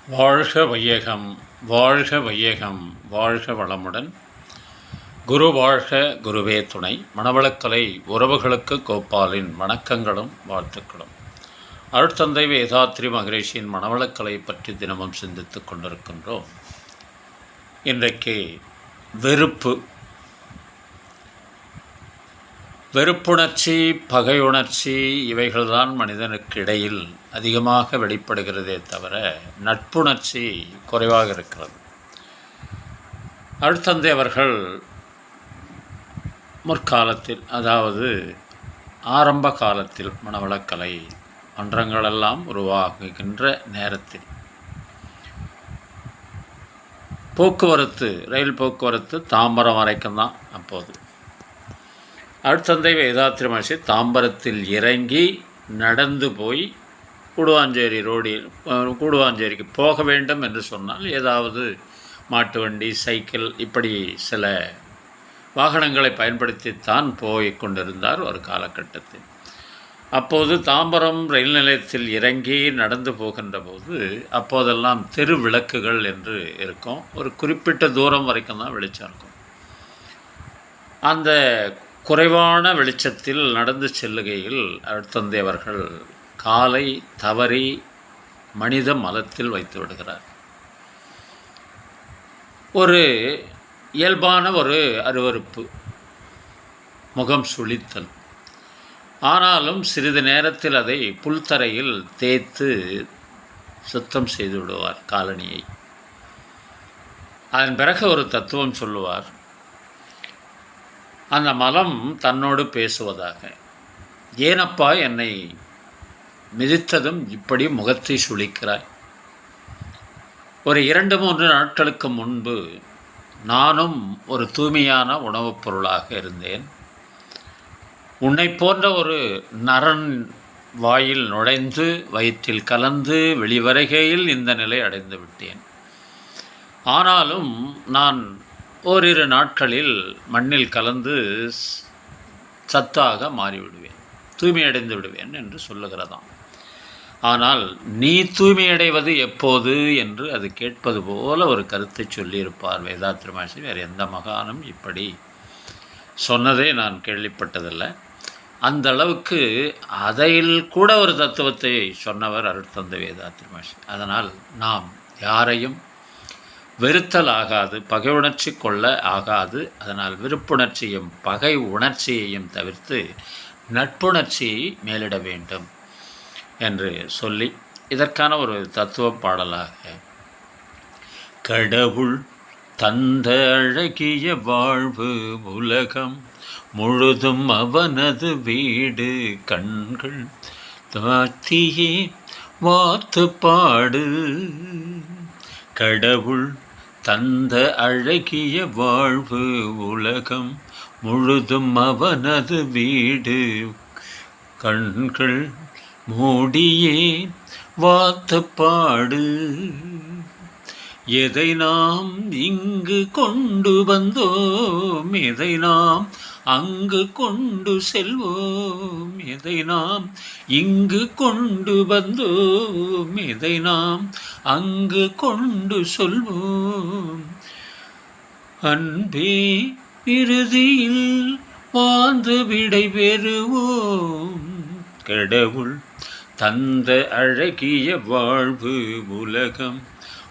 வாழ்க வையகம், வாழ்க வையகம், வாழ்க வளமுடன். குரு வாழ்க, குருவே துணை. மணவளக்கலை உறவுகளுக்கு கோபாலின் வணக்கங்களும் வாழ்த்துக்களும். அருட்தந்தை வேதாத்ரி மகரிஷியின் மணவளக்கலை பற்றி தினமும் சிந்தித்துக் கொண்டிருக்கின்றோம். இன்றைக்கு வெறுப்புணர்ச்சி, பகையுணர்ச்சி இவைகள்தான் மனிதனுக்கு இடையில் அதிகமாக வெளிப்படுகிறதே தவிர நட்புணர்ச்சி குறைவாக இருக்கிறது. அருட்தந்தை அவர்கள் முற்காலத்தில், அதாவது ஆரம்ப காலத்தில், மணவளக்கலை மன்றங்களெல்லாம் உருவாகுகின்ற நேரத்தில் ரயில் போக்குவரத்து தாம்பரம் வரைக்கும் தான். அப்போது அருட்தந்தை வேதாத்ரி மகரிஷி தாம்பரத்தில் இறங்கி நடந்து போய் கூடுவாஞ்சேரிக்கு போக வேண்டும் என்று சொன்னால் ஏதாவது மாட்டு வண்டி, சைக்கிள், இப்படி சில வாகனங்களை பயன்படுத்தித்தான் போய் கொண்டிருந்தார் ஒரு காலகட்டத்தில். அப்போது தாம்பரம் ரயில் நிலையத்தில் இறங்கி நடந்து போகின்ற போது அப்போதெல்லாம் தெரு விளக்குகள் என்று இருக்கும். ஒரு குறிப்பிட்ட தூரம் வரைக்கும் தான் வெளிச்சம் இருக்கும். அந்த குறைவான வெளிச்சத்தில் நடந்து செல்லுகையில் அருட்தந்தை அவர்கள் காலை தவறி மனித மலத்தில் வைத்து விடுகிறார். ஒரு இயல்பான ஒரு அருவருப்பு, முகம் சுளித்தல். ஆனாலும் சிறிது நேரத்தில் அதை புல்தரையில் தேய்த்து சுத்தம் செய்து விடுவார் காலணியை. அதன் பிறகு ஒரு தத்துவம் சொல்லுவார். அந்த மலம் தன்னோடு பேசுவதாக, ஏனப்பா என்னை மிதித்ததும் இப்படி முகத்தை சுளிக்கிறாய்? ஒரு 2-3 நாட்களுக்கு முன்பு நானும் ஒரு தூய்மையான உணவுப் பொருளாக இருந்தேன். உன்னை போன்ற ஒரு நரன் வாயில் நுழைந்து வயிற்றில் கலந்து வெளிவருகையில் இந்த நிலை அடைந்து விட்டேன். ஆனாலும் நான் ஓரிரு நாட்களில் மண்ணில் கலந்து சத்தாக மாறிவிடுவேன், தூய்மையடைந்து விடுவேன் என்று சொல்லுகிறதாம். ஆனால் நீ தூய்மையடைவது எப்போது என்று அது கேட்பது போல ஒரு கருத்தை சொல்லியிருப்பார் வேதாத்ரி மகரிஷி. வேறு எந்த மகானும் இப்படி சொன்னதே நான் கேள்விப்பட்டதில்லை. அந்த அளவுக்கு அதையில் கூட ஒரு தத்துவத்தை சொன்னவர் அருட்தந்தை வேதாத்ரி மகரிஷி. அதனால் நாம் யாரையும் வெறுத்தல் ஆகாது, பகை உணர்ச்சி கொள்ள ஆகாது. அதனால் விருப்புணர்ச்சியும் பகை உணர்ச்சியையும் தவிர்த்து நட்புணர்ச்சியை மேலிட வேண்டும் என்று சொல்லி இதற்கான ஒரு தத்துவ பாடலாக, கடவுள் தந்த அழகிய வாழ்வு உலகம் முழுதும் அவனது வீடு, கண்கள் தாத்தியே வாத்து பாடு. கடவுள் தந்த அழகிய வாழ்வு உலகம் முழுதும் அவனது வீடு, கண்கள் மூடியே வாத்து பாடு. எதை நாம் இங்கு கொண்டு வந்தோம், எதை நாம் அங்கு கொண்டு செல்வோம், எதை நாம் இங்கு கொண்டு வந்தோம், எதை நாம் அங்கு கொண்டு சொல்வோம். அன்பே இறுதியில் வாழ்ந்து விடை பெறுவோம். கடவுள் தந்த அழகிய வாழ்வு உலகம்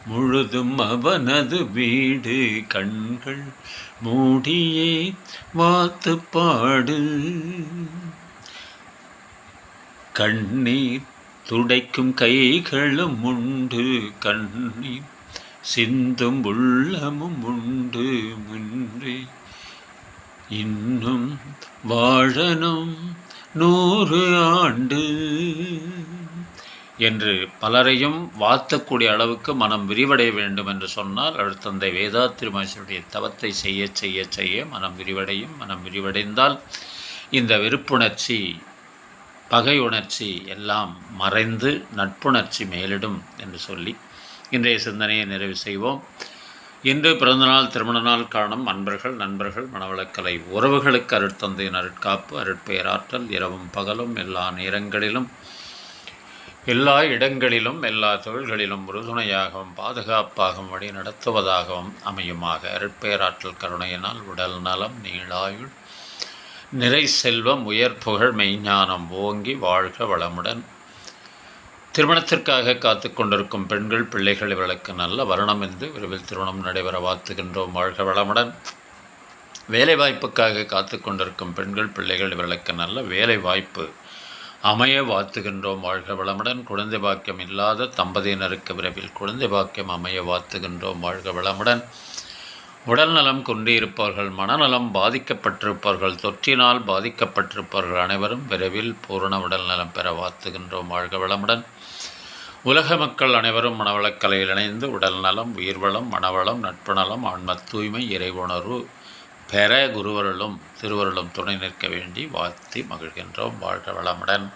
முழுதும் அவனது வீடு, கண்கள் மூடியே வாத்து பாடு. கண்ணீர் துடைக்கும் கைகளும் உண்டு, கண்ணீர் சிந்தும் உள்ளமும் உண்டு. முன்றே இன்னும் வாழணும் 100 ஆண்டு என்று பலரையும் வாழ்த்தக்கூடிய அளவுக்கு மனம் விரிவடைய வேண்டும் என்று சொன்னால் அருட்தந்தை வேதாத்ரி மகரிஷியுடைய தவத்தை செய்ய செய்ய செய்ய மனம் விரிவடையும். மனம் விரிவடைந்தால் இந்த வெறுப்புணர்ச்சி, பகை உணர்ச்சி எல்லாம் மறைந்து நட்புணர்ச்சி மேலிடும் என்று சொல்லி இன்றைய சிந்தனையை நிறைவு செய்வோம். இன்று பிறந்தநாள், திருமண நாள் காணும் அன்பர்கள், நண்பர்கள், மணவளக்கலை உறவுகளுக்கு அருட்தந்தையின் அருட்காப்பு, அருட்பெயராற்றல் இரவும் பகலும் எல்லா நேரங்களிலும் எல்லா இடங்களிலும் எல்லா தொழில்களிலும் உறுதுணையாகவும் பாதுகாப்பாகவும் வழி நடத்துவதாகவும் அமையுமாக. அருட்பேராற்றல் கருணையினால் உடல் நலம், நீளாயுள், நிறை செல்வம், உயர் புகழ், மெய்ஞானம் ஓங்கி வாழ்க வளமுடன். திருமணத்திற்காக காத்து கொண்டிருக்கும் பெண்கள், பிள்ளைகள் இவர்களுக்கு நல்ல வருணம் என்று விரைவில் திருமணம் நடைபெற வாழ்த்துகின்றோம். வாழ்க வளமுடன். வேலைவாய்ப்புக்காக காத்து கொண்டிருக்கும் பெண்கள், பிள்ளைகள் இவர்களுக்கு நல்ல வேலை வாய்ப்பு அமைய வாழ்த்துகின்றோம். வாழ்க வளமுடன். குழந்தை பாக்கியம் இல்லாத தம்பதியினருக்கு விரைவில் குழந்தை பாக்கியம் அமைய வாழ்த்துகின்றோம். வாழ்க வளமுடன். உடல் நலம் குன்றியிருப்பவர்கள், மனநலம் பாதிக்கப்பட்டிருப்பவர்கள், தொற்றினால் பாதிக்கப்பட்டிருப்பவர்கள் அனைவரும் விரைவில் பூரண உடல் நலம் பெற வாழ்த்துகின்றோம். வாழ்க வளமுடன். உலக மக்கள் அனைவரும் மனவளக்கலையில் இணைந்து உடல் நலம், உயிர்வளம், மனவளம், நட்பு நலம், ஆன்ம தூய்மை, இறைவுணர்வு பெற குருவருளும் திருவருளும் துணை நிற்க வேண்டி வாழ்த்தி மகிழ்கின்றோம். வாழ்க வளமுடன்.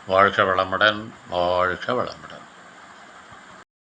வாழ்க வளமுடன். வாழ்க வளமுடன்.